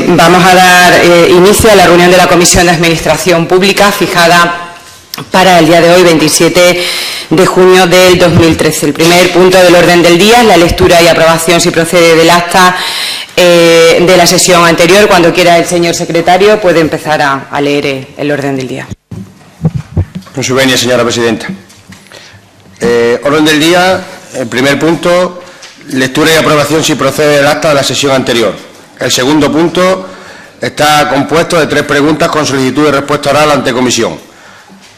Vamos a dar inicio a la reunión de la Comisión de Administración Pública fijada para el día de hoy, 27 de junio del 2013. El primer punto del orden del día es la lectura y aprobación, si procede, del acta de la sesión anterior. Cuando quiera el señor secretario puede empezar a leer el orden del día. Con su venia, señora presidenta. Orden del día, el primer punto, lectura y aprobación, si procede, del acta de la sesión anterior. El segundo punto está compuesto de 3 preguntas con solicitud de respuesta oral ante comisión.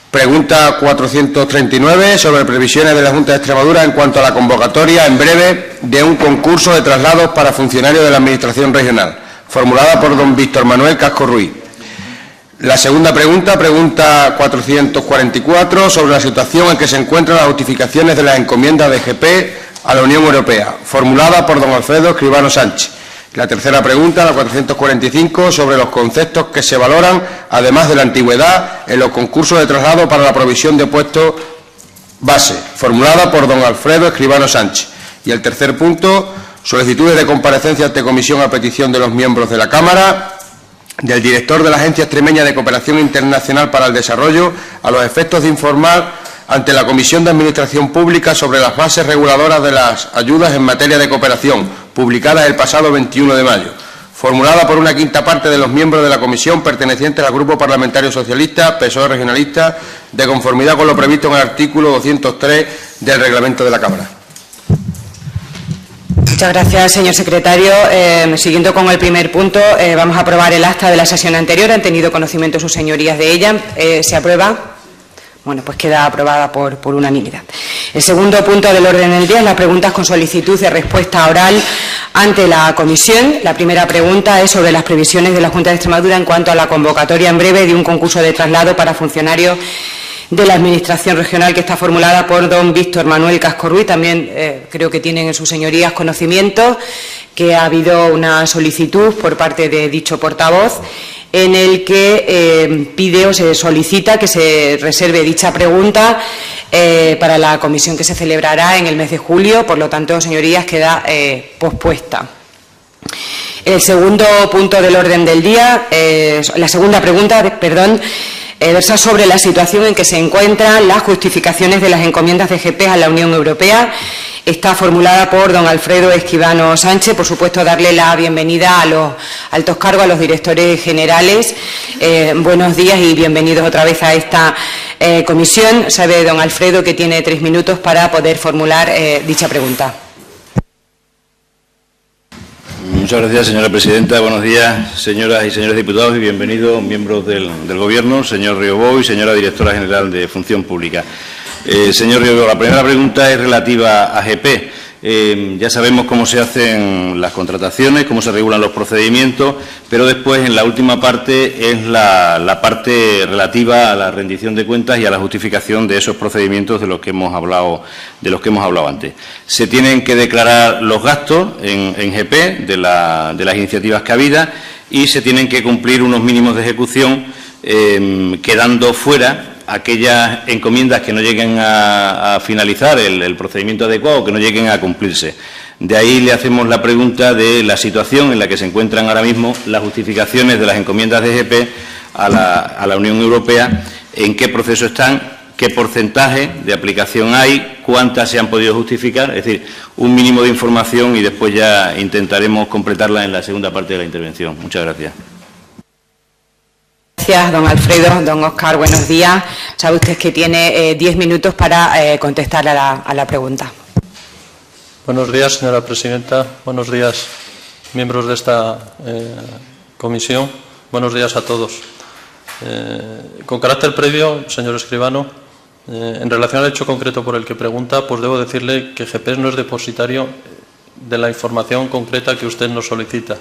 Pregunta 439 sobre previsiones de la Junta de Extremadura en cuanto a la convocatoria en breve de un concurso de traslados para funcionarios de la Administración Regional, formulada por don Víctor Manuel Casco Ruiz. La segunda pregunta, pregunta 444, sobre la situación en que se encuentran las justificaciones de las encomiendas de GP a la Unión Europea, formulada por don Alfredo Escribano Sánchez. La tercera pregunta, la 445, sobre los conceptos que se valoran, además de la antigüedad, en los concursos de traslado para la provisión de puestos base, formulada por don Alfredo Escribano Sánchez. Y el tercer punto, solicitudes de comparecencia ante comisión a petición de los miembros de la Cámara, del director de la Agencia Extremeña de Cooperación Internacional para el Desarrollo, a los efectos de informar ante la Comisión de Administración Pública sobre las bases reguladoras de las ayudas en materia de cooperación, publicadas el pasado 21 de mayo, formulada por una quinta parte de los miembros de la Comisión pertenecientes al Grupo Parlamentario Socialista, PSOE Regionalista, de conformidad con lo previsto en el artículo 203 del Reglamento de la Cámara. Muchas gracias, señor secretario. Siguiendo con el primer punto, vamos a aprobar el acta de la sesión anterior. ¿Han tenido conocimiento sus señorías de ella? ¿Se aprueba? Bueno, pues queda aprobada por unanimidad. El segundo punto del orden del día es las preguntas con solicitud de respuesta oral ante la comisión. La primera pregunta es sobre las previsiones de la Junta de Extremadura en cuanto a la convocatoria en breve de un concurso de traslado para funcionarios de la Administración Regional, que está formulada por don Víctor Manuel Casco Ruiz. También creo que tienen en sus señorías conocimiento que ha habido una solicitud por parte de dicho portavoz en el que pide o se solicita que se reserve dicha pregunta para la comisión que se celebrará en el mes de julio. Por lo tanto, señorías, queda pospuesta. El segundo punto del orden del día, la segunda pregunta, versa sobre la situación en que se encuentran las justificaciones de las encomiendas de GP a la Unión Europea. Está formulada por don Alfredo Escribano Sánchez. Por supuesto, darle la bienvenida a los altos cargos, a los directores generales. Buenos días y bienvenidos otra vez a esta comisión. Sabe don Alfredo que tiene 3 minutos para poder formular dicha pregunta. Muchas gracias, señora presidenta. Buenos días, señoras y señores diputados, y bienvenidos miembros del Gobierno, señor Riobó y señora directora general de Función Pública. Señor Riobó, la primera pregunta es relativa a GP. Ya sabemos cómo se hacen las contrataciones, cómo se regulan los procedimientos, pero después, en la última parte, es la parte relativa a la rendición de cuentas y a la justificación de esos procedimientos de los que hemos hablado antes. Se tienen que declarar los gastos en GP de las iniciativas que habidas y se tienen que cumplir unos mínimos de ejecución, quedando fuera aquellas encomiendas que no lleguen a finalizar el procedimiento adecuado, que no lleguen a cumplirse. De ahí le hacemos la pregunta de la situación en la que se encuentran ahora mismo las justificaciones de las encomiendas de GP a la Unión Europea, en qué proceso están, qué porcentaje de aplicación hay, cuántas se han podido justificar, es decir, un mínimo de información, y después ya intentaremos completarla en la segunda parte de la intervención. Muchas gracias. Gracias, don Alfredo. Don Óscar, buenos días. Sabe usted que tiene 10 minutos para contestar a la pregunta. Buenos días, señora presidenta. Buenos días, miembros de esta comisión. Buenos días a todos. Con carácter previo, señor Escribano, en relación al hecho concreto por el que pregunta, pues debo decirle que GP no es depositario de la información concreta que usted nos solicita,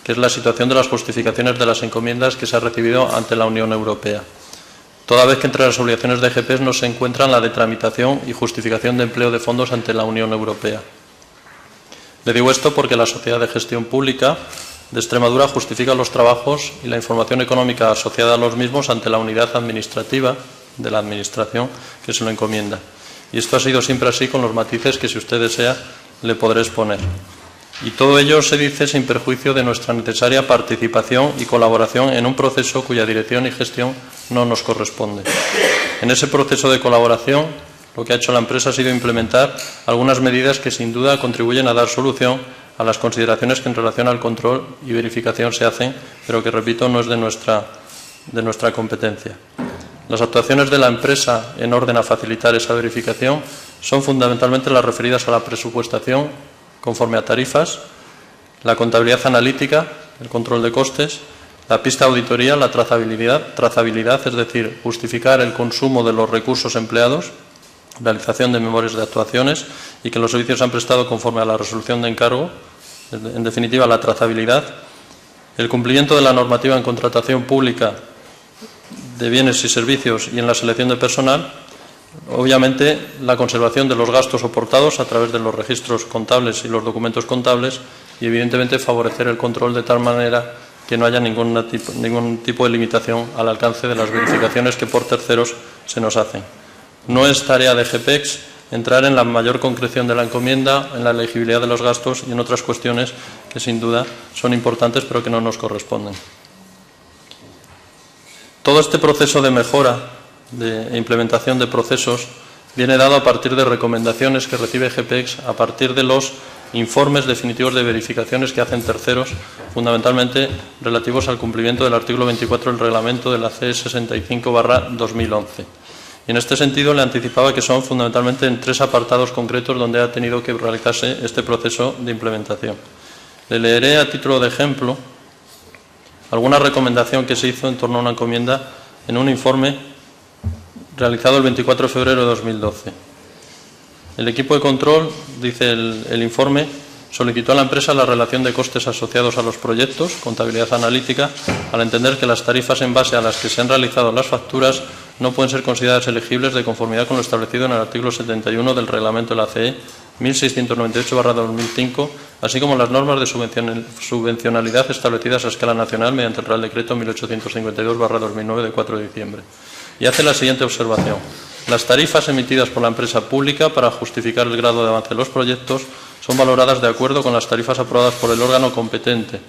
que es la situación de las justificaciones de las encomiendas que se ha recibido ante la Unión Europea, toda vez que entre las obligaciones de GP no se encuentran la de tramitación y justificación de empleo de fondos ante la Unión Europea. Le digo esto porque la Sociedad de Gestión Pública de Extremadura justifica los trabajos y la información económica asociada a los mismos ante la unidad administrativa de la Administración que se lo encomienda. Y esto ha sido siempre así, con los matices que, si usted desea, le podré exponer. Y todo ello se dice sin perjuicio de nuestra necesaria participación y colaboración en un proceso cuya dirección y gestión no nos corresponde. En ese proceso de colaboración, lo que ha hecho la empresa ha sido implementar algunas medidas que sin duda contribuyen a dar solución a las consideraciones que en relación al control y verificación se hacen, pero que, repito, no es de nuestra competencia. Las actuaciones de la empresa en orden a facilitar esa verificación son fundamentalmente las referidas a la presupuestación conforme a tarifas, la contabilidad analítica, el control de costes, la pista auditoría, la trazabilidad, es decir, justificar el consumo de los recursos empleados, realización de memorias de actuaciones y que los servicios han prestado conforme a la resolución de encargo, en definitiva la trazabilidad, el cumplimiento de la normativa en contratación pública de bienes y servicios y en la selección de personal, obviamente la conservación de los gastos soportados a través de los registros contables y los documentos contables y evidentemente favorecer el control de tal manera que no haya ningún tipo de limitación al alcance de las verificaciones que por terceros se nos hacen. No es tarea de GPEX entrar en la mayor concreción de la encomienda, en la elegibilidad de los gastos y en otras cuestiones que sin duda son importantes pero que no nos corresponden. Todo este proceso de mejora de implementación de procesos viene dado a partir de recomendaciones que recibe GPEX a partir de los informes definitivos de verificaciones que hacen terceros, fundamentalmente relativos al cumplimiento del artículo 24 del reglamento de la CE 65/2011. Y en este sentido le anticipaba que son fundamentalmente en 3 apartados concretos donde ha tenido que realizarse este proceso de implementación. Le leeré a título de ejemplo alguna recomendación que se hizo en torno a una encomienda en un informe realizado el 24 de febrero de 2012. El equipo de control, dice el informe, solicitó a la empresa la relación de costes asociados a los proyectos, contabilidad analítica, al entender que las tarifas en base a las que se han realizado las facturas no pueden ser consideradas elegibles de conformidad con lo establecido en el artículo 71 del reglamento de la CE 1698/2005, así como las normas de subvencionalidad establecidas a escala nacional mediante el Real Decreto 1852/2009 de 4 de diciembre. Y hace la siguiente observación. Las tarifas emitidas por la empresa pública para justificar el grado de avance de los proyectos son valoradas de acuerdo con las tarifas aprobadas por el órgano competente,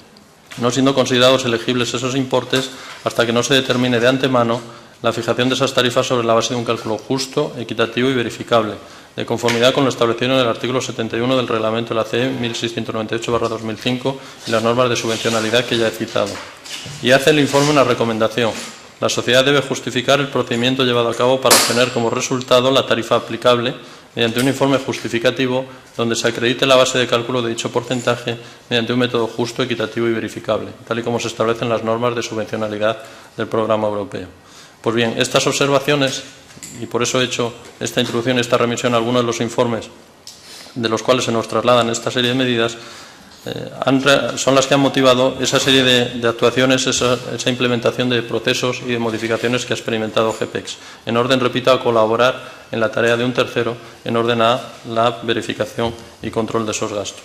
no siendo considerados elegibles esos importes hasta que no se determine de antemano la fijación de esas tarifas sobre la base de un cálculo justo, equitativo y verificable, de conformidad con lo establecido en el artículo 71 del reglamento de la CE 1698/2005 y las normas de subvencionalidad que ya he citado. Y hace el informe una recomendación. La sociedad debe justificar el procedimiento llevado a cabo para obtener como resultado la tarifa aplicable mediante un informe justificativo donde se acredite la base de cálculo de dicho porcentaje mediante un método justo, equitativo y verificable, tal y como se establecen las normas de subvencionalidad del programa europeo. Pues bien, estas observaciones, y por eso he hecho esta introducción y esta remisión a algunos de los informes de los cuales se nos trasladan esta serie de medidas, son las que han motivado esa serie de actuaciones, esa implementación de procesos y de modificaciones que ha experimentado GPEX, en orden, repito, a colaborar en la tarea de un tercero, en orden a la verificación y control de esos gastos.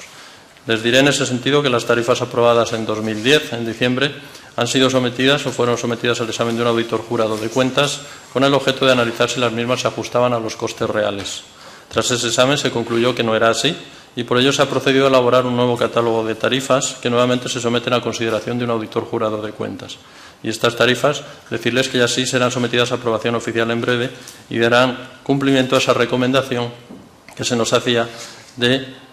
Les diré en ese sentido que las tarifas aprobadas en 2010, en diciembre, han sido sometidas o fueron sometidas al examen de un auditor jurado de cuentas con el objeto de analizar si las mismas se ajustaban a los costes reales. Tras ese examen se concluyó que no era así y por ello se ha procedido a elaborar un nuevo catálogo de tarifas que nuevamente se someten a consideración de un auditor jurado de cuentas. Y estas tarifas, decirles que ya sí serán sometidas a aprobación oficial en breve y darán cumplimiento a esa recomendación que se nos hacía de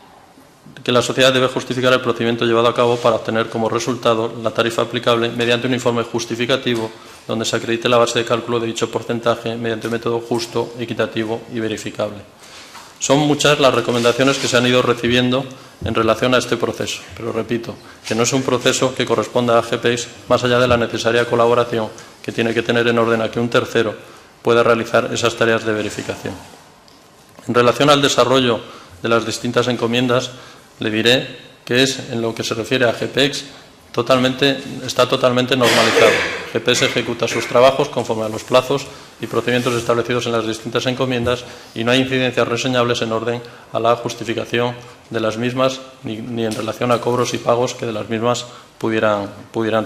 que la sociedad debe justificar el procedimiento llevado a cabo para obtener como resultado la tarifa aplicable mediante un informe justificativo donde se acredite la base de cálculo de dicho porcentaje mediante un método justo, equitativo y verificable. Son muchas las recomendaciones que se han ido recibiendo en relación a este proceso, pero repito, que no es un proceso que corresponda a GPEX más allá de la necesaria colaboración que tiene que tener en orden a que un tercero pueda realizar esas tareas de verificación. En relación al desarrollo de las distintas encomiendas, le diré que es, en lo que se refiere a GPEX, está totalmente normalizado. GPEX ejecuta sus trabajos conforme a los plazos y procedimientos establecidos en las distintas encomiendas y no hay incidencias reseñables en orden a la justificación de las mismas ni en relación a cobros y pagos que de las mismas pudieran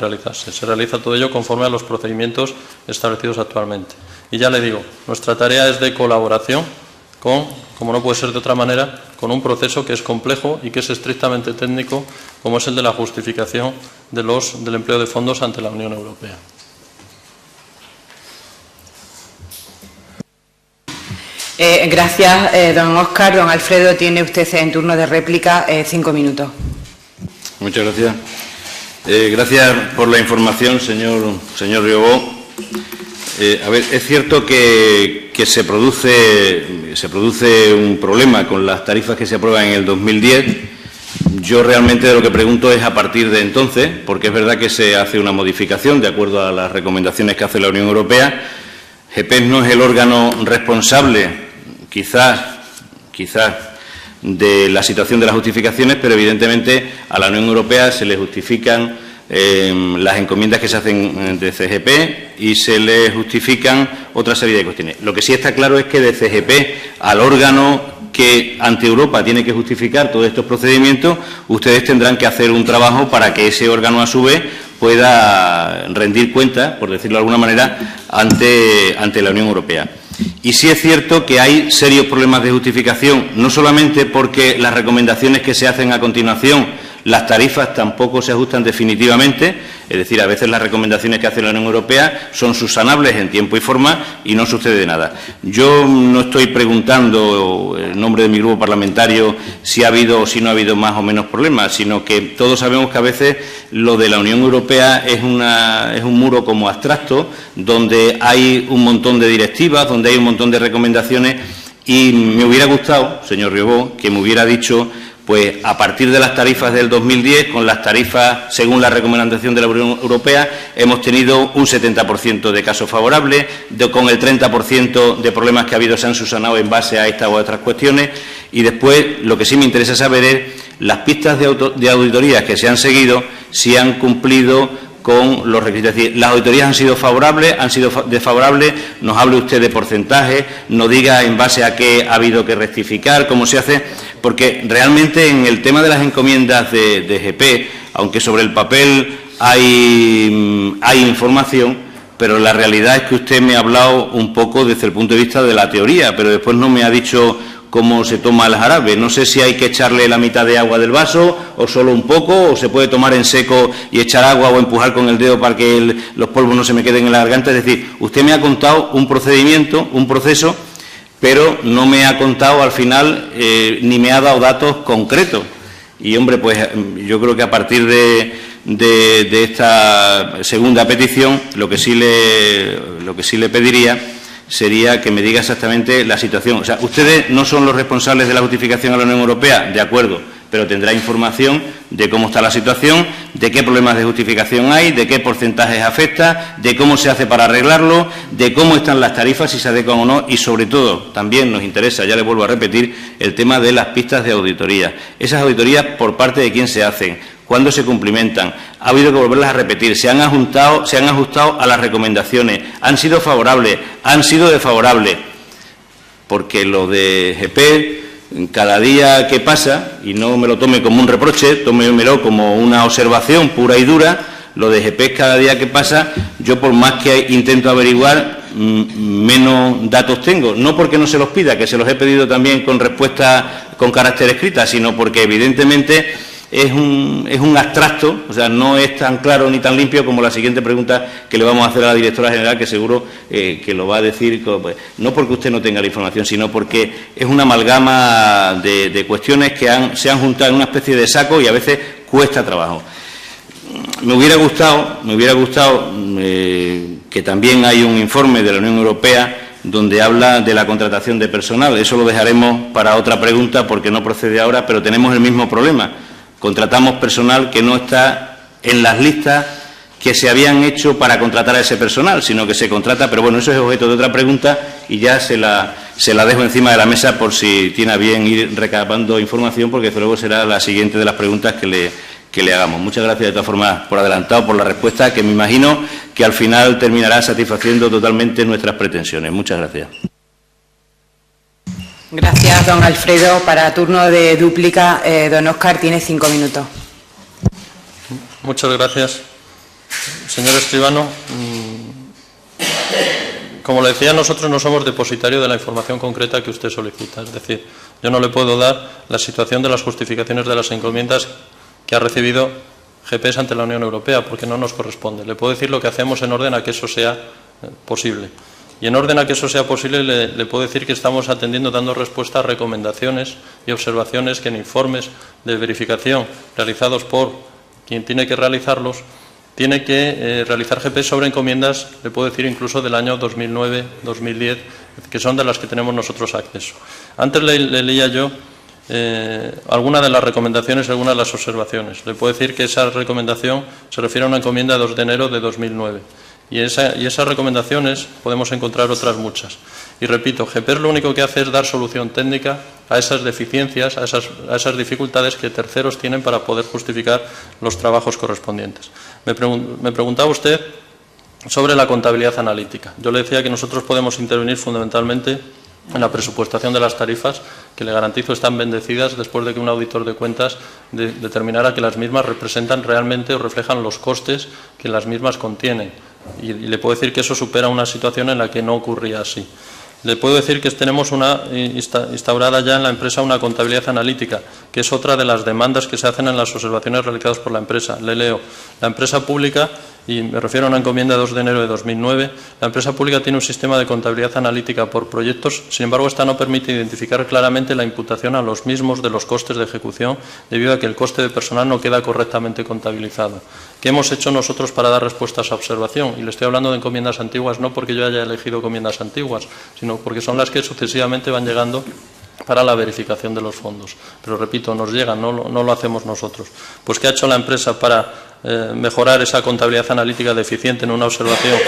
realizarse. Se realiza todo ello conforme a los procedimientos establecidos actualmente. Y ya le digo, nuestra tarea es de colaboración con como no puede ser de otra manera, con un proceso que es complejo y que es estrictamente técnico, como es el de la justificación del empleo de fondos ante la Unión Europea. Gracias, don Óscar. Don Alfredo, tiene usted en turno de réplica 5 minutos. Muchas gracias. Gracias por la información, señor Riobó. A ver, es cierto que se produce un problema con las tarifas que se aprueban en el 2010. Yo realmente de lo que pregunto es a partir de entonces, porque es verdad que se hace una modificación de acuerdo a las recomendaciones que hace la Unión Europea. GEPES no es el órgano responsable, quizás, de la situación de las justificaciones, pero evidentemente a la Unión Europea se le justifican las encomiendas que se hacen de CGP y se le justifican otra serie de cuestiones. Lo que sí está claro es que de CGP al órgano que ante Europa tiene que justificar todos estos procedimientos, ustedes tendrán que hacer un trabajo para que ese órgano a su vez pueda rendir cuenta, por decirlo de alguna manera, ante la Unión Europea. Y sí es cierto que hay serios problemas de justificación, no solamente porque las recomendaciones que se hacen a continuación, las tarifas tampoco se ajustan definitivamente, es decir, a veces las recomendaciones que hace la Unión Europea son subsanables en tiempo y forma y no sucede nada. Yo no estoy preguntando en nombre de mi grupo parlamentario si ha habido o si no ha habido más o menos problemas, sino que todos sabemos que a veces lo de la Unión Europea es un muro como abstracto, donde hay un montón de directivas, donde hay un montón de recomendaciones, y me hubiera gustado, señor Riobó, que me hubiera dicho, pues a partir de las tarifas del 2010, con las tarifas según la recomendación de la Unión Europea, hemos tenido un 70% de casos favorables, con el 30% de problemas que ha habido se han subsanado en base a estas u otras cuestiones, y después lo que sí me interesa saber es las pistas de auditorías que se han seguido, si han cumplido con los requisitos. Es decir, las auditorías han sido favorables, han sido desfavorables, nos hable usted de porcentaje, nos diga en base a qué ha habido que rectificar, cómo se hace, porque realmente en el tema de las encomiendas de GP, aunque sobre el papel hay información, pero la realidad es que usted me ha hablado un poco desde el punto de vista de la teoría, pero después no me ha dicho cómo se toma el jarabe. No sé si hay que echarle la mitad de agua del vaso o solo un poco, o se puede tomar en seco y echar agua o empujar con el dedo para que los polvos no se me queden en la garganta. Es decir, usted me ha contado un procedimiento, un proceso, pero no me ha contado al final ni me ha dado datos concretos. Y, hombre, pues yo creo que a partir de esta segunda petición, lo que sí le pediría sería que me diga exactamente la situación. O sea, ustedes no son los responsables de la justificación a la Unión Europea, de acuerdo, pero tendrá información de cómo está la situación, de qué problemas de justificación hay, de qué porcentajes afecta, de cómo se hace para arreglarlo, de cómo están las tarifas, si se adecuan o no, y sobre todo también nos interesa, ya le vuelvo a repetir, el tema de las pistas de auditoría. Esas auditorías, ¿por parte de quién se hacen? ¿Cuándo se cumplimentan? Ha habido que volverlas a repetir. Se han ajustado a las recomendaciones. ¿Han sido favorables? ¿Han sido desfavorables? Porque lo de GP, cada día que pasa, y no me lo tome como un reproche, tómemelo como una observación pura y dura, lo de GP cada día que pasa, yo por más que intento averiguar, menos datos tengo. No porque no se los pida, que se los he pedido también con respuesta con carácter escrita, sino porque evidentemente es un abstracto, o sea, no es tan claro ni tan limpio como la siguiente pregunta que le vamos a hacer a la directora general, que seguro que lo va a decir, no porque usted no tenga la información, sino porque es una amalgama de cuestiones que se han juntado en una especie de saco y a veces cuesta trabajo. Me hubiera gustado que también hay un informe de la Unión Europea donde habla de la contratación de personal. Eso lo dejaremos para otra pregunta porque no procede ahora, pero tenemos el mismo problema. Contratamos personal que no está en las listas que se habían hecho para contratar a ese personal, sino que se contrata, pero bueno, eso es objeto de otra pregunta y ya se la dejo encima de la mesa por si tiene a bien ir recabando información, porque desde luego será la siguiente de las preguntas que le hagamos. Muchas gracias de todas formas por adelantado, por la respuesta, que me imagino que al final terminará satisfaciendo totalmente nuestras pretensiones. Muchas gracias. Gracias, don Alfredo. Para turno de dúplica, don Óscar tiene 5 minutos. Muchas gracias. Señor escribano, Como le decía, nosotros no somos depositarios de la información concreta que usted solicita. Es decir, yo no le puedo dar la situación de las justificaciones de las encomiendas que ha recibido GPS ante la Unión Europea, porque no nos corresponde. Le puedo decir lo que hacemos en orden a que eso sea posible. Y en orden a que eso sea posible, le puedo decir que estamos atendiendo, dando respuesta a recomendaciones y observaciones que en informes de verificación realizados por quien tiene que realizarlos, tiene que realizar GPS sobre encomiendas, le puedo decir incluso del año 2009, 2010, que son de las que tenemos nosotros acceso. Antes le leía yo algunas de las recomendaciones y algunas de las observaciones. Le puedo decir que esa recomendación se refiere a una encomienda de 2 de enero de 2009. Y esas recomendaciones podemos encontrar otras muchas. Y repito, GPS lo único que hace es dar solución técnica a esas deficiencias, a esas dificultades que terceros tienen para poder justificar los trabajos correspondientes. Me preguntaba usted sobre la contabilidad analítica. Yo le decía que nosotros podemos intervenir fundamentalmente en la presupuestación de las tarifas, que le garantizo están bendecidas después de que un auditor de cuentas determinara que las mismas representan realmente o reflejan los costes que las mismas contienen. Y le puedo decir que eso supera una situación en la que no ocurría así. Le puedo decir que tenemos instaurada ya en la empresa una contabilidad analítica, que es otra de las demandas que se hacen en las observaciones realizadas por la empresa. Le leo: la empresa pública, y me refiero a una encomienda de 2 de enero de 2009, la empresa pública tiene un sistema de contabilidad analítica por proyectos, sin embargo, esta no permite identificar claramente la imputación a los mismos de los costes de ejecución, debido a que el coste de personal no queda correctamente contabilizado. ¿Qué hemos hecho nosotros para dar respuesta a esa observación? Y le estoy hablando de encomiendas antiguas, no porque yo haya elegido encomiendas antiguas, sino porque son las que sucesivamente van llegando para la verificación de los fondos. Pero repito, nos llegan, no lo hacemos nosotros. Pues ¿qué ha hecho la empresa para mejorar esa contabilidad analítica deficiente en una observación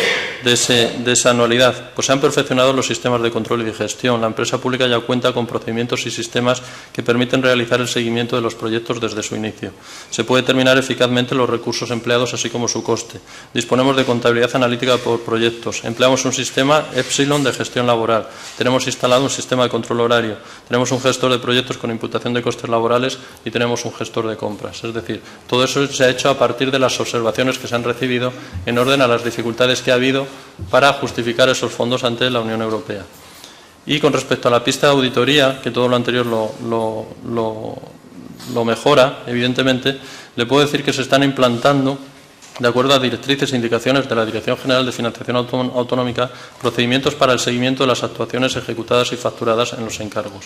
de esa anualidad? Pues se han perfeccionado los sistemas de control y de gestión. La empresa pública ya cuenta con procedimientos y sistemas que permiten realizar el seguimiento de los proyectos desde su inicio. Se puede determinar eficazmente los recursos empleados, así como su coste. Disponemos de contabilidad analítica por proyectos. Empleamos un sistema Epsilon de gestión laboral. Tenemos instalado un sistema de control horario. Tenemos un gestor de proyectos con imputación de costes laborales y tenemos un gestor de compras. Es decir, todo eso se ha hecho a partir de las observaciones que se han recibido en orden a las dificultades que ha habido para justificar esos fondos ante la Unión Europea. Y con respecto a la pista de auditoría, que todo lo anterior lo mejora, evidentemente, le puedo decir que se están implantando, de acuerdo a directrices e indicaciones de la Dirección General de Financiación Autonómica, procedimientos para el seguimiento de las actuaciones ejecutadas y facturadas en los encargos.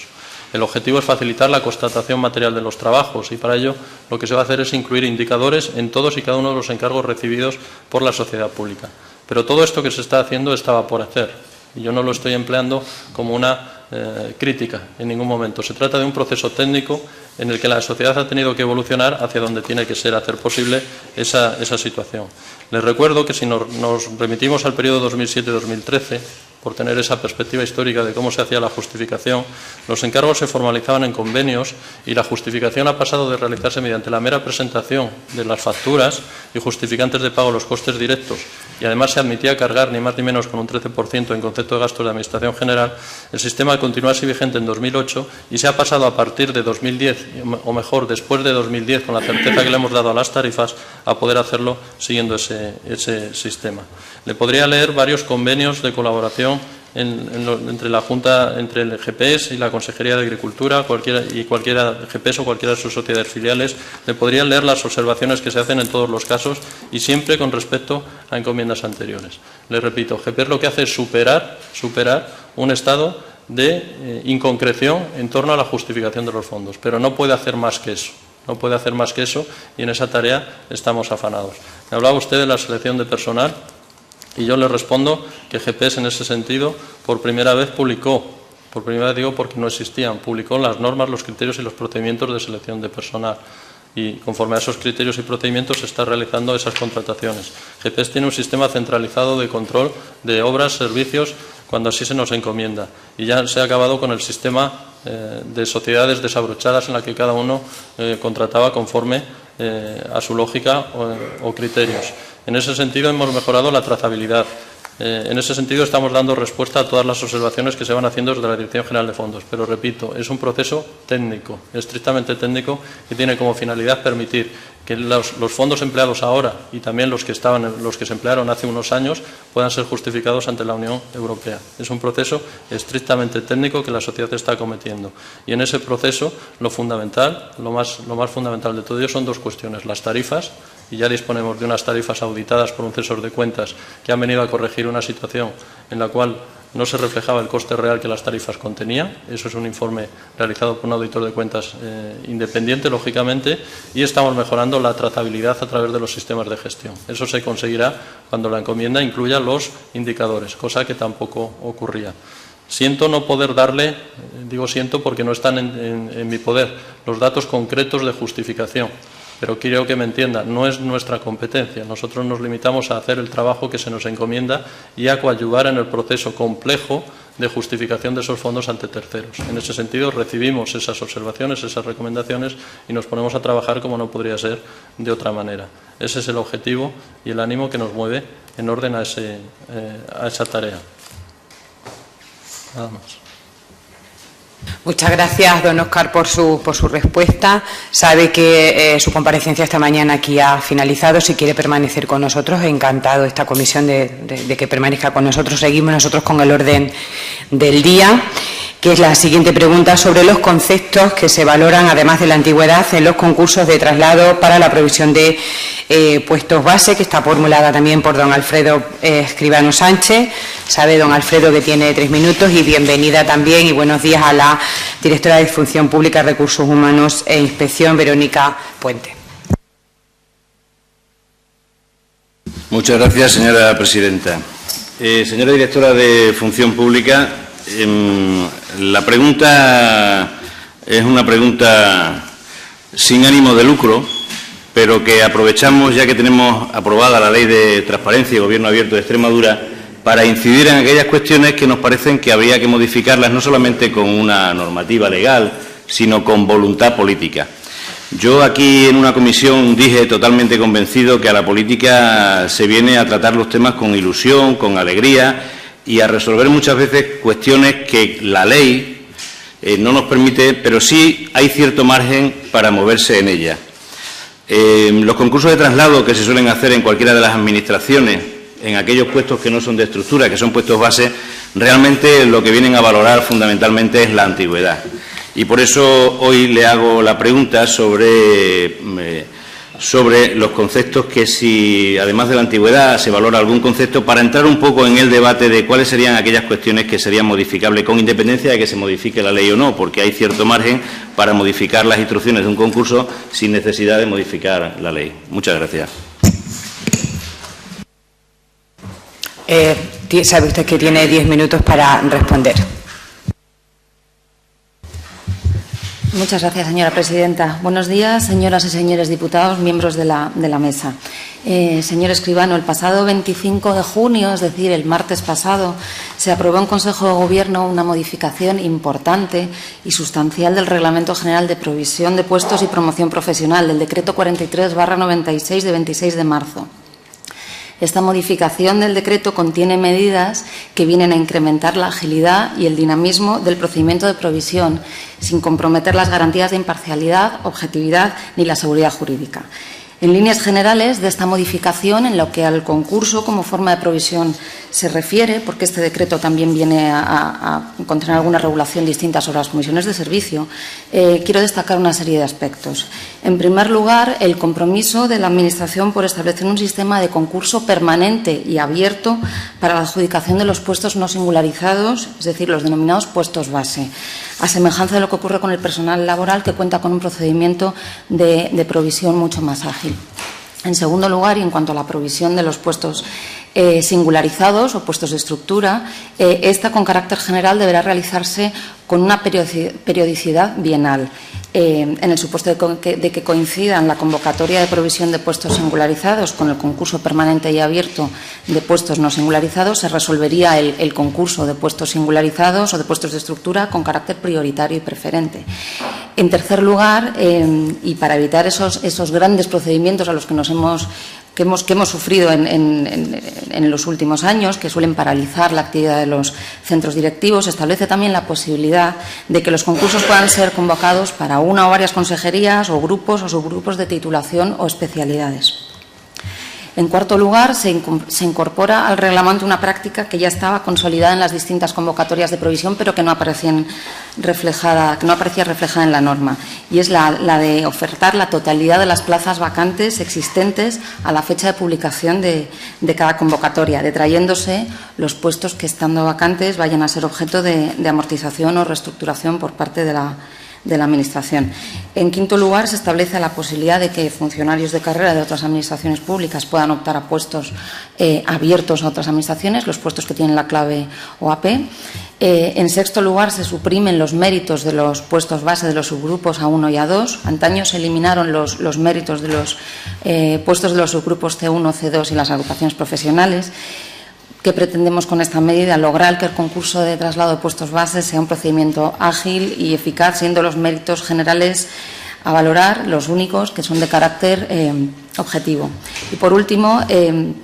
El objetivo es facilitar la constatación material de los trabajos y para ello lo que se va a hacer es incluir indicadores en todos y cada uno de los encargos recibidos por la sociedad pública. Pero todo esto que se está haciendo estaba por hacer y yo no lo estoy empleando como una crítica en ningún momento. Se trata de un proceso técnico en el que la sociedad ha tenido que evolucionar hacia donde tiene que ser, hacer posible esa situación. Les recuerdo que si nos remitimos al periodo 2007-2013, por tener esa perspectiva histórica de cómo se hacía la justificación, los encargos se formalizaban en convenios y la justificación ha pasado de realizarse mediante la mera presentación de las facturas y justificantes de pago de los costes directos, y además se admitía cargar ni más ni menos con un 13% en concepto de gastos de Administración General. El sistema continúa así vigente en 2008 y se ha pasado a partir de 2010, o mejor, después de 2010, con la certeza que le hemos dado a las tarifas, a poder hacerlo siguiendo ese sistema. Le podría leer varios convenios de colaboración entre la Junta, entre el GPS y la Consejería de Agricultura, cualquiera GPS o cualquiera de sus sociedades filiales. Le podría leer las observaciones que se hacen en todos los casos y siempre con respecto a encomiendas anteriores. Le repito, GPS lo que hace es superar un estado de inconcreción en torno a la justificación de los fondos, pero no puede hacer más que eso. No puede hacer más que eso y en esa tarea estamos afanados. Me hablaba usted de la selección de personal. Y yo le respondo que GPS en ese sentido por primera vez publicó, por primera vez digo porque no existían, publicó las normas, los criterios y los procedimientos de selección de personal. Y conforme a esos criterios y procedimientos se está realizando esas contrataciones. GPS tiene un sistema centralizado de control de obras, servicios, cuando así se nos encomienda. Y ya se ha acabado con el sistema de sociedades desabrochadas en la que cada uno contrataba conforme a su lógica o criterios. En ese sentido hemos mejorado la trazabilidad. En ese sentido, estamos dando respuesta a todas las observaciones que se van haciendo desde la Dirección General de Fondos. Pero, repito, es un proceso técnico, estrictamente técnico, que tiene como finalidad permitir que los fondos empleados ahora y también los que se emplearon hace unos años puedan ser justificados ante la Unión Europea. Es un proceso estrictamente técnico que la sociedad está acometiendo. Y en ese proceso, lo fundamental, lo más fundamental de todo ello son dos cuestiones: las tarifas, y ya disponemos de unas tarifas auditadas por un censor de cuentas que han venido a corregir una situación en la cual no se reflejaba el coste real que las tarifas contenían. Eso es un informe realizado por un auditor de cuentas independiente, lógicamente, y estamos mejorando la trazabilidad a través de los sistemas de gestión. Eso se conseguirá cuando la encomienda incluya los indicadores, cosa que tampoco ocurría. Siento no poder darle, digo siento porque no están en mi poder, los datos concretos de justificación. Pero quiero que me entienda, no es nuestra competencia. Nosotros nos limitamos a hacer el trabajo que se nos encomienda y a coadyuvar en el proceso complejo de justificación de esos fondos ante terceros. En ese sentido, recibimos esas observaciones, esas recomendaciones y nos ponemos a trabajar como no podría ser de otra manera. Ese es el objetivo y el ánimo que nos mueve en orden a esa tarea. Nada más. Muchas gracias, don Óscar, por su respuesta. Sabe que su comparecencia esta mañana aquí ha finalizado. Si quiere permanecer con nosotros, encantado esta comisión de que permanezca con nosotros. Seguimos nosotros con el orden del día, que es la siguiente pregunta sobre los conceptos que se valoran, además de la antigüedad, en los concursos de traslado para la provisión de puestos base, que está formulada también por don Alfredo Escribano Sánchez. Sabe don Alfredo que tiene 3 minutos y bienvenida también y buenos días a la directora de Función Pública, Recursos Humanos e Inspección, Verónica Puente. Muchas gracias, señora presidenta. Señora directora de Función Pública, la pregunta es una pregunta sin ánimo de lucro, pero que aprovechamos ya que tenemos aprobada la Ley de Transparencia y Gobierno Abierto de Extremadura para incidir en aquellas cuestiones que nos parecen que habría que modificarlas no solamente con una normativa legal, sino con voluntad política. Yo aquí en una comisión dije totalmente convencido que a la política se viene a tratar los temas con ilusión, con alegría y a resolver muchas veces cuestiones que la ley no nos permite, pero sí hay cierto margen para moverse en ella. Los concursos de traslado que se suelen hacer en cualquiera de las administraciones, en aquellos puestos que no son de estructura, que son puestos base, realmente lo que vienen a valorar fundamentalmente es la antigüedad. Y por eso hoy le hago la pregunta sobre los conceptos, que si además de la antigüedad se valora algún concepto, para entrar un poco en el debate de cuáles serían aquellas cuestiones que serían modificables con independencia de que se modifique la ley o no, porque hay cierto margen para modificar las instrucciones de un concurso sin necesidad de modificar la ley. Muchas gracias. Sabe usted que tiene 10 minutos para responder. Muchas gracias, señora presidenta. Buenos días, señoras y señores diputados, miembros de la mesa. Señor Escribano, el pasado 25 de junio, es decir, el martes pasado, se aprobó en Consejo de Gobierno una modificación importante y sustancial del Reglamento General de Provisión de Puestos y Promoción Profesional, del Decreto 43/96 de 26 de marzo. Esta modificación del decreto contiene medidas que vienen a incrementar la agilidad y el dinamismo del procedimiento de provisión, sin comprometer las garantías de imparcialidad, objetividad ni la seguridad jurídica. En líneas generales de esta modificación, en lo que al concurso como forma de provisión se refiere, porque este decreto también viene a contener alguna regulación distinta sobre las comisiones de servicio, quiero destacar una serie de aspectos. En primer lugar, el compromiso de la Administración por establecer un sistema de concurso permanente y abierto para la adjudicación de los puestos no singularizados, es decir, los denominados puestos base, a semejanza de lo que ocurre con el personal laboral, que cuenta con un procedimiento de provisión mucho más ágil. En segundo lugar, y en cuanto a la provisión de los puestos singularizados o puestos de estructura, esta con carácter general deberá realizarse con una periodicidad bienal. En el supuesto de que coincidan la convocatoria de provisión de puestos singularizados con el concurso permanente y abierto de puestos no singularizados, se resolvería el concurso de puestos singularizados o de puestos de estructura con carácter prioritario y preferente. En tercer lugar, y para evitar esos grandes procedimientos a los que nos hemos que hemos sufrido en los últimos años, que suelen paralizar la actividad de los centros directivos. Establece también la posibilidad de que los concursos puedan ser convocados para una o varias consejerías o grupos o subgrupos de titulación o especialidades. En cuarto lugar, se incorpora al reglamento una práctica que ya estaba consolidada en las distintas convocatorias de provisión, pero que no aparecía reflejada en la norma, y es la de ofertar la totalidad de las plazas vacantes existentes a la fecha de publicación de cada convocatoria, detrayéndose los puestos que, estando vacantes, vayan a ser objeto de amortización o reestructuración por parte de la Administración. En quinto lugar, se establece la posibilidad de que funcionarios de carrera de otras administraciones públicas puedan optar a puestos abiertos a otras administraciones, los puestos que tienen la clave OAP. En sexto lugar, se suprimen los méritos de los puestos base de los subgrupos A1 y A2. Antaño se eliminaron los méritos de los puestos de los subgrupos C1, C2 y las agrupaciones profesionales. ¿Qué pretendemos con esta medida? Lograr que el concurso de traslado de puestos bases sea un procedimiento ágil y eficaz, siendo los méritos generales a valorar los únicos que son de carácter objetivo. Y, por último, el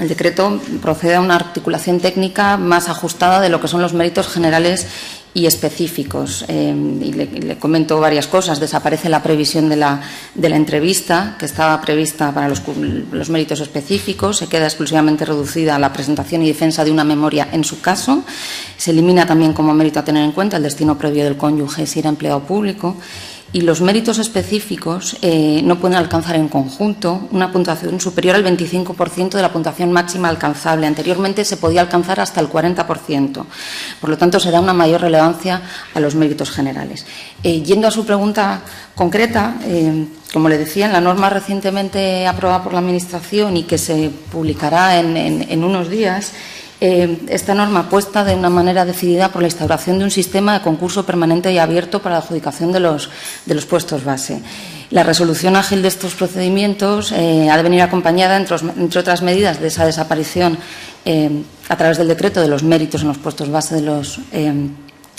decreto procede a una articulación técnica más ajustada de lo que son los méritos generales y específicos. Y le comento varias cosas. Desaparece la previsión de la entrevista, que estaba prevista para los méritos específicos. Se queda exclusivamente reducida a la presentación y defensa de una memoria en su caso. Se elimina también como mérito a tener en cuenta el destino previo del cónyuge si era empleado público. Y los méritos específicos no pueden alcanzar en conjunto una puntuación superior al 25% de la puntuación máxima alcanzable. Anteriormente se podía alcanzar hasta el 40%. Por lo tanto, se da una mayor relevancia a los méritos generales. Yendo a su pregunta concreta, como le decía, en la norma recientemente aprobada por la Administración y que se publicará en unos días, esta norma apuesta de una manera decidida por la instauración de un sistema de concurso permanente y abierto para la adjudicación de los puestos base. La resolución ágil de estos procedimientos ha de venir acompañada, entre otras medidas, de esa desaparición a través del decreto de los méritos en los puestos base de los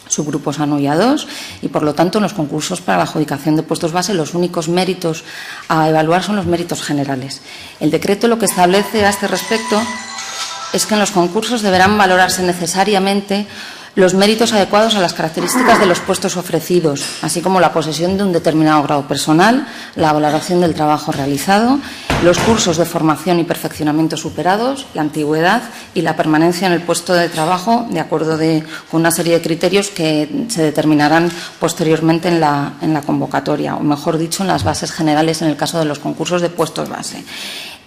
subgrupos A1 y A2, y, por lo tanto, en los concursos para la adjudicación de puestos base los únicos méritos a evaluar son los méritos generales. El decreto lo que establece a este respecto es que en los concursos deberán valorarse necesariamente los méritos adecuados a las características de los puestos ofrecidos, así como la posesión de un determinado grado personal, la valoración del trabajo realizado, los cursos de formación y perfeccionamiento superados, la antigüedad y la permanencia en el puesto de trabajo, de acuerdo con una serie de criterios que se determinarán posteriormente en la convocatoria, o mejor dicho, en las bases generales en el caso de los concursos de puestos base.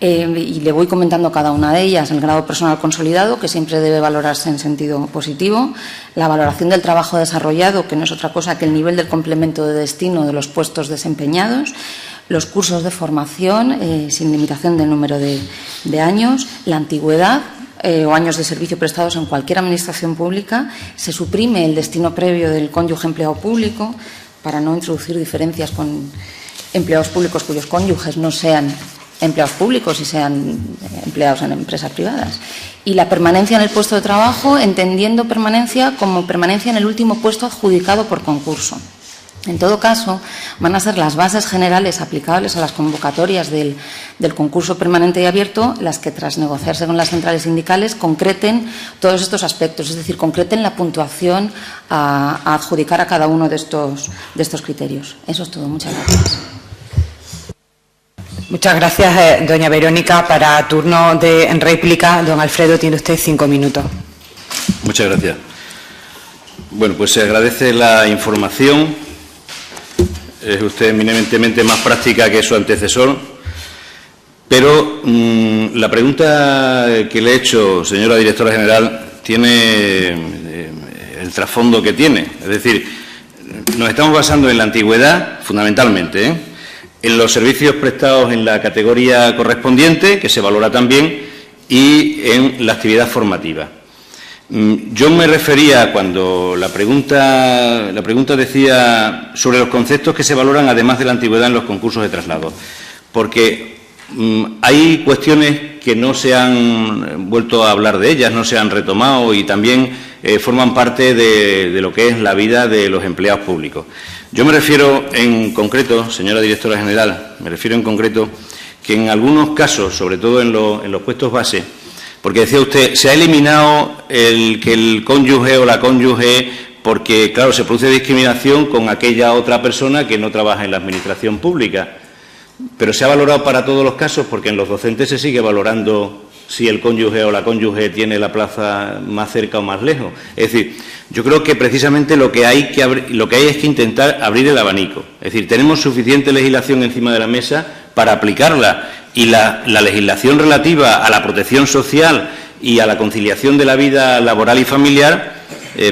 Y le voy comentando cada una de ellas. El grado personal consolidado, que siempre debe valorarse en sentido positivo. La valoración del trabajo desarrollado, que no es otra cosa que el nivel del complemento de destino de los puestos desempeñados. Los cursos de formación, sin limitación del número de años. La antigüedad o años de servicio prestados en cualquier administración pública. Se suprime el destino previo del cónyuge empleado público para no introducir diferencias con empleados públicos cuyos cónyuges no sean empleados públicos y sean empleados en empresas privadas. Y la permanencia en el puesto de trabajo, entendiendo permanencia como permanencia en el último puesto adjudicado por concurso. En todo caso, van a ser las bases generales aplicables a las convocatorias del concurso permanente y abierto las que, tras negociarse con las centrales sindicales, concreten todos estos aspectos, es decir, concreten la puntuación a adjudicar a cada uno de estos criterios. Eso es todo. Muchas gracias. Muchas gracias, doña Verónica. Para turno en réplica, don Alfredo, tiene usted 5 minutos. Muchas gracias. Bueno, pues se agradece la información. Es usted eminentemente más práctica que su antecesor. Pero la pregunta que le he hecho, señora directora general, tiene el trasfondo que tiene. Es decir, nos estamos basando en la antigüedad, fundamentalmente, en los servicios prestados en la categoría correspondiente, que se valora también, y en la actividad formativa. Yo me refería, cuando la pregunta decía sobre los conceptos que se valoran además de la antigüedad en los concursos de traslado, porque hay cuestiones que no se han vuelto a hablar de ellas, no se han retomado y también forman parte de lo que es la vida de los empleados públicos. Yo me refiero en concreto, señora directora general, que en algunos casos, sobre todo en los puestos base, porque decía usted, se ha eliminado que el cónyuge o la cónyuge, porque, claro, se produce discriminación con aquella otra persona que no trabaja en la administración pública. Pero se ha valorado para todos los casos, porque en los docentes se sigue valorando si el cónyuge o la cónyuge tiene la plaza más cerca o más lejos. Es decir, yo creo que precisamente lo que hay es que intentar abrir el abanico. Es decir, tenemos suficiente legislación encima de la mesa para aplicarla, y la legislación relativa a la protección social y a la conciliación de la vida laboral y familiar,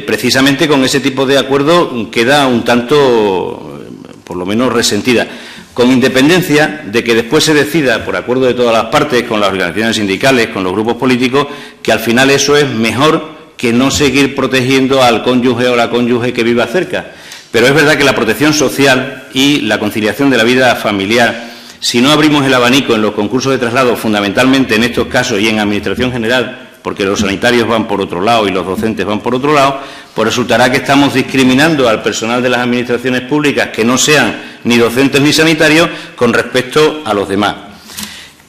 precisamente con ese tipo de acuerdo queda un tanto, por lo menos, resentida. Con independencia de que después se decida, por acuerdo de todas las partes, con las organizaciones sindicales, con los grupos políticos, que al final eso es mejor que no seguir protegiendo al cónyuge o la cónyuge que viva cerca. Pero es verdad que la protección social y la conciliación de la vida familiar, si no abrimos el abanico en los concursos de traslado, fundamentalmente en estos casos y en Administración General, porque los sanitarios van por otro lado y los docentes van por otro lado, pues resultará que estamos discriminando al personal de las administraciones públicas que no sean ni docentes ni sanitarios con respecto a los demás.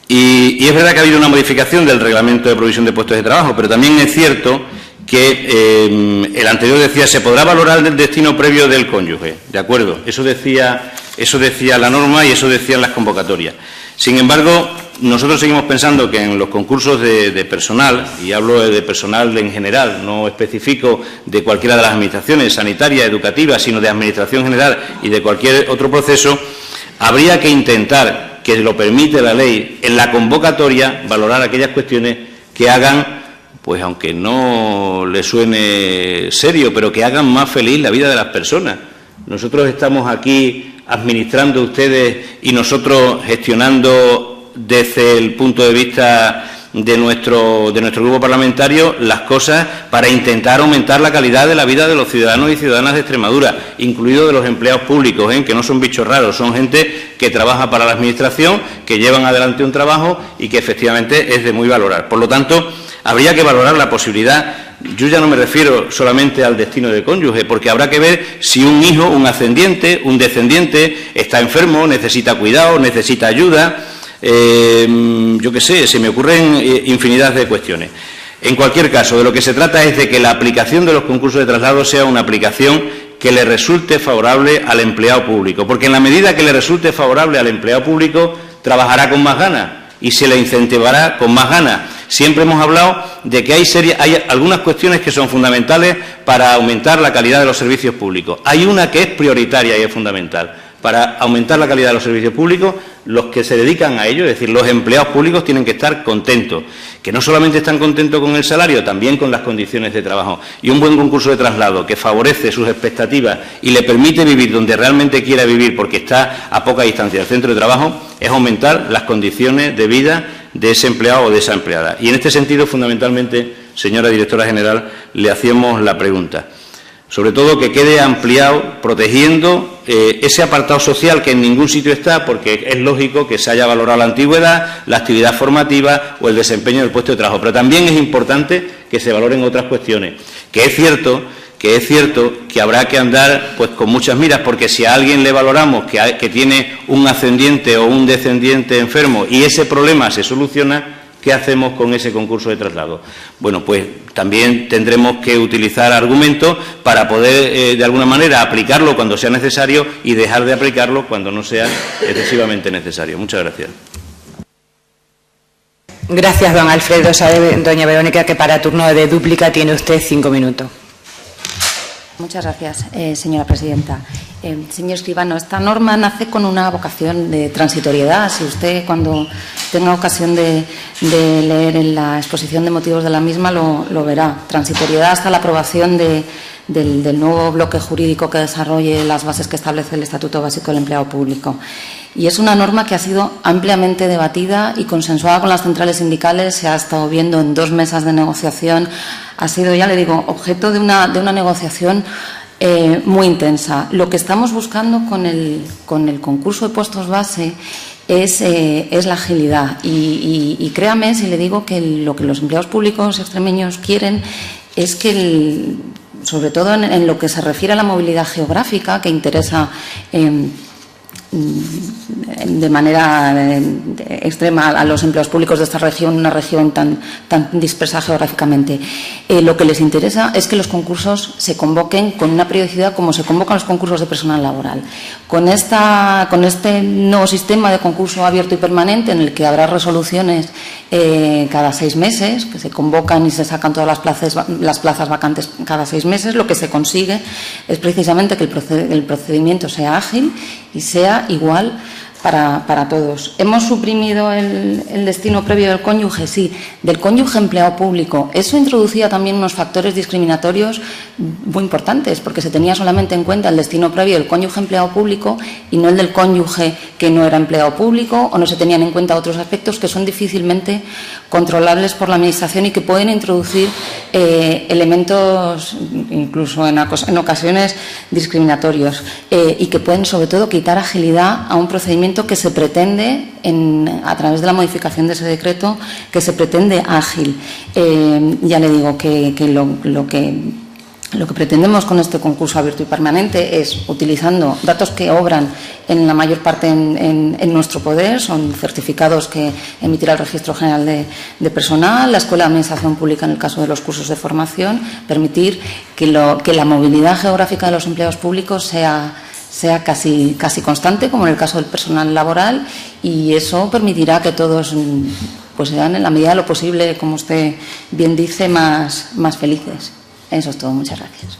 Y es verdad que ha habido una modificación del reglamento de provisión de puestos de trabajo, pero también es cierto que el anterior decía se podrá valorar el destino previo del cónyuge. De acuerdo, eso decía la norma y eso decían las convocatorias. Sin embargo, nosotros seguimos pensando que en los concursos de personal, y hablo de personal en general, no especifico de cualquiera de las administraciones, sanitaria, educativa, sino de administración general y de cualquier otro proceso, habría que intentar, que lo permite la ley, en la convocatoria valorar aquellas cuestiones que hagan, pues aunque no le suene serio, pero que hagan más feliz la vida de las personas. Nosotros estamos aquí administrando ustedes y nosotros gestionando desde el punto de vista de nuestro grupo parlamentario las cosas para intentar aumentar la calidad de la vida de los ciudadanos y ciudadanas de Extremadura, incluidos de los empleados públicos, que no son bichos raros, son gente que trabaja para la Administración, que llevan adelante un trabajo y que efectivamente es de muy valorar. Por lo tanto, habría que valorar la posibilidad. Yo ya no me refiero solamente al destino del cónyuge, porque habrá que ver si un hijo, un ascendiente, un descendiente está enfermo, necesita cuidado, necesita ayuda, yo qué sé, se me ocurren infinidad de cuestiones. En cualquier caso, de lo que se trata es de que la aplicación de los concursos de traslado sea una aplicación que le resulte favorable al empleado público, porque en la medida que le resulte favorable al empleado público, trabajará con más ganas y se le incentivará con más ganas. Siempre hemos hablado de que hay algunas cuestiones que son fundamentales para aumentar la calidad de los servicios públicos. Hay una que es prioritaria y es fundamental. Para aumentar la calidad de los servicios públicos, los que se dedican a ello, es decir, los empleados públicos, tienen que estar contentos, que no solamente están contentos con el salario, también con las condiciones de trabajo. Y un buen concurso de traslado que favorece sus expectativas y le permite vivir donde realmente quiera vivir, porque está a poca distancia del centro de trabajo, es aumentar las condiciones de vida de ese empleado o de esa empleada. Y en este sentido, fundamentalmente, señora directora general, le hacíamos la pregunta. Sobre todo que quede ampliado, protegiendo ese apartado social que en ningún sitio está, porque es lógico que se haya valorado la antigüedad, la actividad formativa o el desempeño del puesto de trabajo. Pero también es importante que se valoren otras cuestiones, que es cierto que habrá que andar pues con muchas miras, porque si a alguien le valoramos que tiene un ascendiente o un descendiente enfermo y ese problema se soluciona, ¿qué hacemos con ese concurso de traslado? Bueno, pues también tendremos que utilizar argumentos para poder, de alguna manera, aplicarlo cuando sea necesario y dejar de aplicarlo cuando no sea excesivamente necesario. Muchas gracias. Gracias, don Alfredo. Sabe, doña Verónica, que para turno de dúplica tiene usted 5 minutos. Muchas gracias, señora presidenta. Señor Escribano, esta norma nace con una vocación de transitoriedad. Si usted, cuando tenga ocasión de leer en la exposición de motivos de la misma, lo verá. Transitoriedad hasta la aprobación del nuevo bloque jurídico que desarrolle las bases que establece el Estatuto Básico del Empleado Público. Y es una norma que ha sido ampliamente debatida y consensuada con las centrales sindicales. Se ha estado viendo en 2 mesas de negociación. Ha sido, ya le digo, objeto de una negociación muy intensa. Lo que estamos buscando con el concurso de puestos base es la agilidad. Y créame si le digo que lo que los empleados públicos extremeños quieren es que, sobre todo en lo que se refiere a la movilidad geográfica, que interesa de manera extrema a los empleados públicos de esta región, una región tan dispersa geográficamente. Lo que les interesa es que los concursos se convoquen con una periodicidad como se convocan los concursos de personal laboral. Con este nuevo sistema de concurso abierto y permanente, en el que habrá resoluciones cada 6 meses, que se convocan y se sacan todas las plazas vacantes cada 6 meses, lo que se consigue es precisamente que el procedimiento sea ágil y sea igual para todos. ¿Hemos suprimido el destino previo del cónyuge? Sí, del cónyuge empleado público. Eso introducía también unos factores discriminatorios muy importantes, porque se tenía solamente en cuenta el destino previo del cónyuge empleado público y no el del cónyuge que no era empleado público, o no se tenían en cuenta otros aspectos que son difícilmente controlables por la Administración y que pueden introducir elementos, incluso en ocasiones, discriminatorios y que pueden, sobre todo, quitar agilidad a un procedimiento que se pretende, a través de la modificación de ese decreto, que se pretende ágil. Ya le digo que lo que pretendemos con este concurso abierto y permanente es, utilizando datos que obran en la mayor parte en nuestro poder, son certificados que emitirá el Registro General de Personal, la Escuela de Administración Pública en el caso de los cursos de formación, permitir que la movilidad geográfica de los empleados públicos sea casi constante, como en el caso del personal laboral, y eso permitirá que todos pues sean, en la medida de lo posible, como usted bien dice, más felices. Eso es todo. Muchas gracias.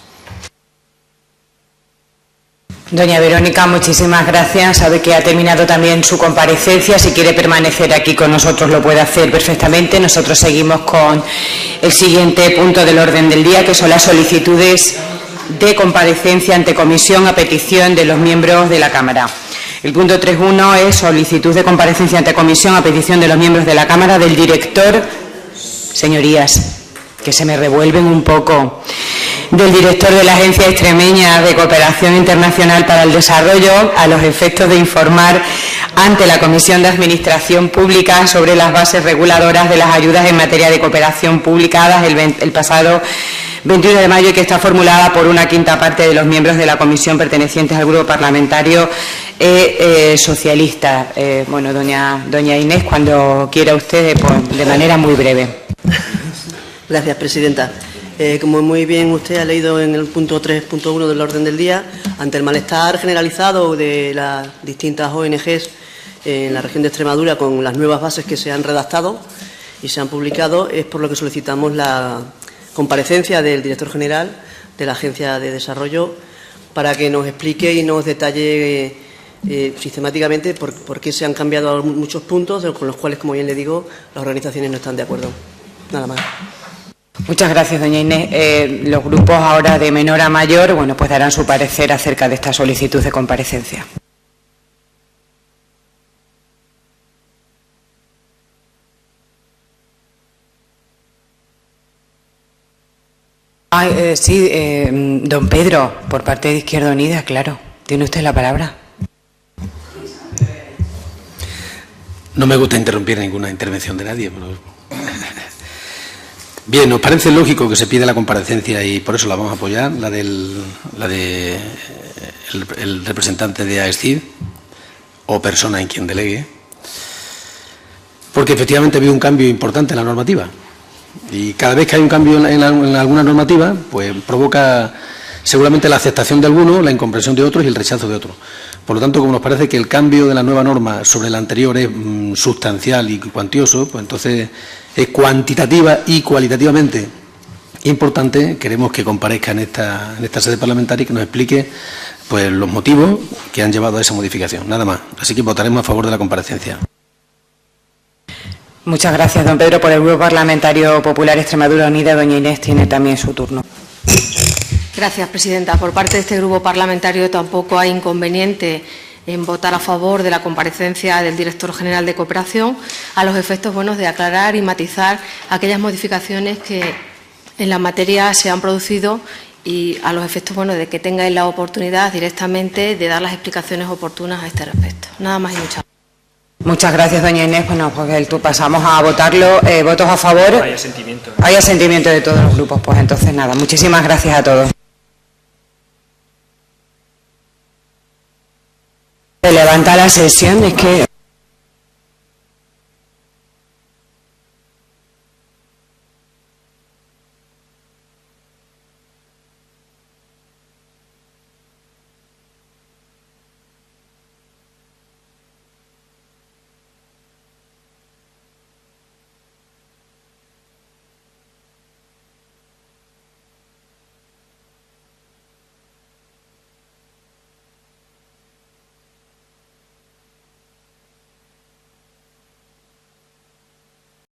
Doña Verónica, muchísimas gracias. Sabe que ha terminado también su comparecencia. Si quiere permanecer aquí con nosotros lo puede hacer perfectamente. Nosotros seguimos con el siguiente punto del orden del día, que son las solicitudes de comparecencia ante comisión a petición de los miembros de la Cámara. El punto 3.1 es solicitud de comparecencia ante comisión a petición de los miembros de la Cámara del director, señorías, que se me revuelven un poco, del director de la Agencia Extremeña de Cooperación Internacional para el Desarrollo, a los efectos de informar ante la Comisión de Administración Pública sobre las bases reguladoras de las ayudas en materia de cooperación publicadas el pasado 21 de mayo y que está formulada por una quinta parte de los miembros de la comisión pertenecientes al grupo parlamentario socialista. Bueno, doña Inés, cuando quiera usted, pues, de manera muy breve. Gracias, presidenta. Como muy bien usted ha leído en el punto 3.1 del orden del día, ante el malestar generalizado de las distintas ONGs en la región de Extremadura con las nuevas bases que se han redactado y se han publicado, es por lo que solicitamos la comparecencia del director general de la Agencia de Desarrollo para que nos explique y nos detalle sistemáticamente por qué se han cambiado muchos puntos con los cuales, como bien le digo, las organizaciones no están de acuerdo. Nada más. Muchas gracias, doña Inés. Los grupos ahora de menor a mayor, bueno, pues darán su parecer acerca de esta solicitud de comparecencia. Sí, don Pedro, por parte de Izquierda Unida, claro. Tiene usted la palabra. No me gusta interrumpir ninguna intervención de nadie, pero... Bien, nos parece lógico que se pida la comparecencia y por eso la vamos a apoyar, la de el representante de AESCID o persona en quien delegue, porque efectivamente ha habido un cambio importante en la normativa y cada vez que hay un cambio en alguna normativa, pues provoca seguramente la aceptación de algunos, la incomprensión de otros y el rechazo de otros. Por lo tanto, como nos parece que el cambio de la nueva norma sobre la anterior es sustancial y cuantioso, pues entonces es cuantitativa y cualitativamente importante, queremos que comparezca en esta sede parlamentaria y que nos explique pues los motivos que han llevado a esa modificación. Nada más. Así que votaremos a favor de la comparecencia. Muchas gracias, don Pedro. Por el Grupo Parlamentario Popular Extremadura Unida, doña Inés tiene también su turno. Gracias, presidenta. Por parte de este grupo parlamentario tampoco hay inconveniente en votar a favor de la comparecencia del director general de Cooperación a los efectos buenos de aclarar y matizar aquellas modificaciones que en la materia se han producido y a los efectos buenos de que tengáis la oportunidad directamente de dar las explicaciones oportunas a este respecto. Nada más y muchas gracias. Muchas gracias, doña Inés. Bueno, pues pasamos a votarlo. ¿Votos a favor? Hay asentimiento. Hay asentimiento de todos los grupos. Pues entonces nada. Muchísimas gracias a todos. Se levanta la sesión, es que...